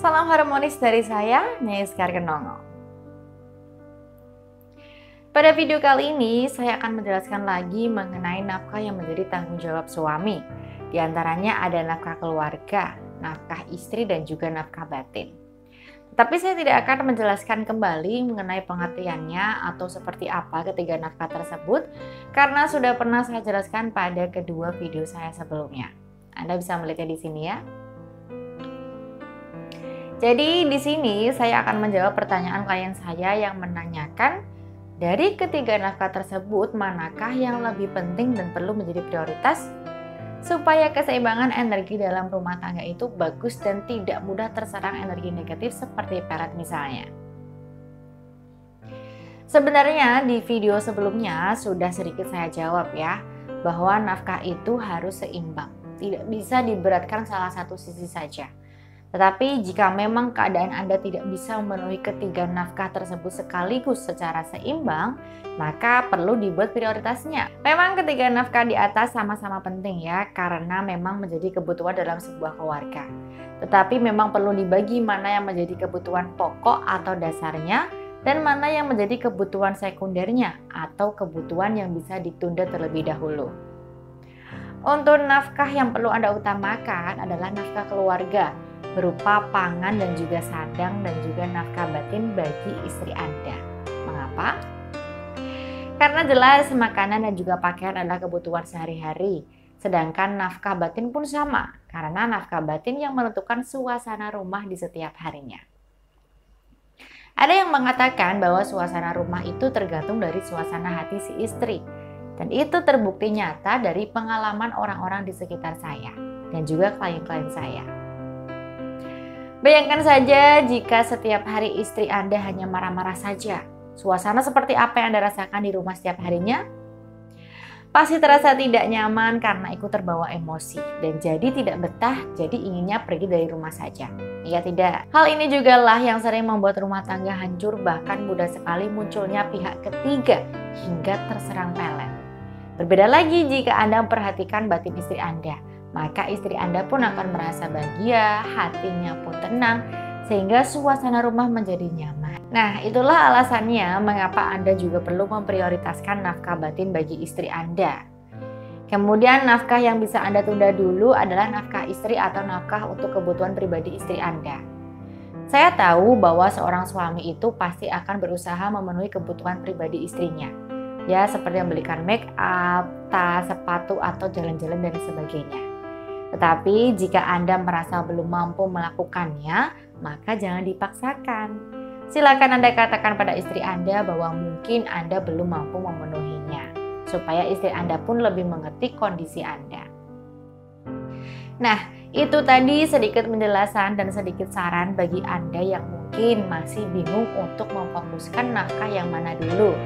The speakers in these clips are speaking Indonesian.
Salam harmonis dari saya, Nyai Sekar Kenongo. Pada video kali ini, saya akan menjelaskan lagi mengenai nafkah yang menjadi tanggung jawab suami. Di antaranya ada nafkah keluarga, nafkah istri, dan juga nafkah batin. Tapi saya tidak akan menjelaskan kembali mengenai pengertiannya atau seperti apa ketiga nafkah tersebut, karena sudah pernah saya jelaskan pada kedua video saya sebelumnya. Anda bisa melihatnya di sini ya. Jadi di sini saya akan menjawab pertanyaan klien saya yang menanyakan dari ketiga nafkah tersebut manakah yang lebih penting dan perlu menjadi prioritas supaya keseimbangan energi dalam rumah tangga itu bagus dan tidak mudah terserang energi negatif seperti pelet misalnya. Sebenarnya di video sebelumnya sudah sedikit saya jawab ya, bahwa nafkah itu harus seimbang, tidak bisa diberatkan salah satu sisi saja. Tetapi jika memang keadaan Anda tidak bisa memenuhi ketiga nafkah tersebut sekaligus secara seimbang, maka perlu dibuat prioritasnya. Memang ketiga nafkah di atas sama-sama penting ya, karena memang menjadi kebutuhan dalam sebuah keluarga. Tetapi memang perlu dibagi mana yang menjadi kebutuhan pokok atau dasarnya, dan mana yang menjadi kebutuhan sekundernya atau kebutuhan yang bisa ditunda terlebih dahulu. Untuk nafkah yang perlu Anda utamakan adalah nafkah keluarga, berupa pangan dan juga sadang dan juga nafkah batin bagi istri Anda. Mengapa? Karena jelas makanan dan juga pakaian adalah kebutuhan sehari-hari. Sedangkan nafkah batin pun sama, karena nafkah batin yang menentukan suasana rumah di setiap harinya. Ada yang mengatakan bahwa suasana rumah itu tergantung dari suasana hati si istri. Dan itu terbukti nyata dari pengalaman orang-orang di sekitar saya dan juga klien-klien saya. Bayangkan saja jika setiap hari istri Anda hanya marah-marah saja. Suasana seperti apa yang Anda rasakan di rumah setiap harinya? Pasti terasa tidak nyaman karena ikut terbawa emosi. Dan jadi tidak betah, jadi inginnya pergi dari rumah saja. Iya tidak? Hal ini juga lah yang sering membuat rumah tangga hancur, bahkan mudah sekali munculnya pihak ketiga hingga terserang pelet. Berbeda lagi jika Anda memperhatikan batin istri Anda, maka istri Anda pun akan merasa bahagia, hatinya pun tenang, sehingga suasana rumah menjadi nyaman. Nah, itulah alasannya mengapa Anda juga perlu memprioritaskan nafkah batin bagi istri Anda. Kemudian nafkah yang bisa Anda tunda dulu adalah nafkah istri atau nafkah untuk kebutuhan pribadi istri Anda. Saya tahu bahwa seorang suami itu pasti akan berusaha memenuhi kebutuhan pribadi istrinya. Ya, seperti membelikan make up, tas, sepatu, atau jalan-jalan dan sebagainya. Tetapi jika Anda merasa belum mampu melakukannya, maka jangan dipaksakan. Silakan Anda katakan pada istri Anda bahwa mungkin Anda belum mampu memenuhinya, supaya istri Anda pun lebih mengerti kondisi Anda. Nah, itu tadi sedikit penjelasan dan sedikit saran bagi Anda yang mungkin masih bingung untuk memfokuskan nafkah yang mana dulu.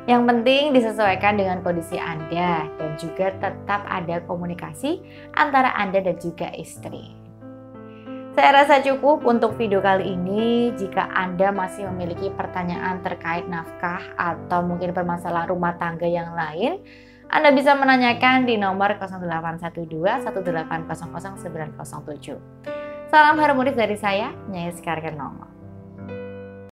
Yang penting disesuaikan dengan kondisi Anda dan juga tetap ada komunikasi antara Anda dan juga istri. Saya rasa cukup untuk video kali ini. Jika Anda masih memiliki pertanyaan terkait nafkah atau mungkin permasalahan rumah tangga yang lain, Anda bisa menanyakan di nomor 0812 1800 907. Salam harmonis dari saya, Nyai Sekar Kenongo.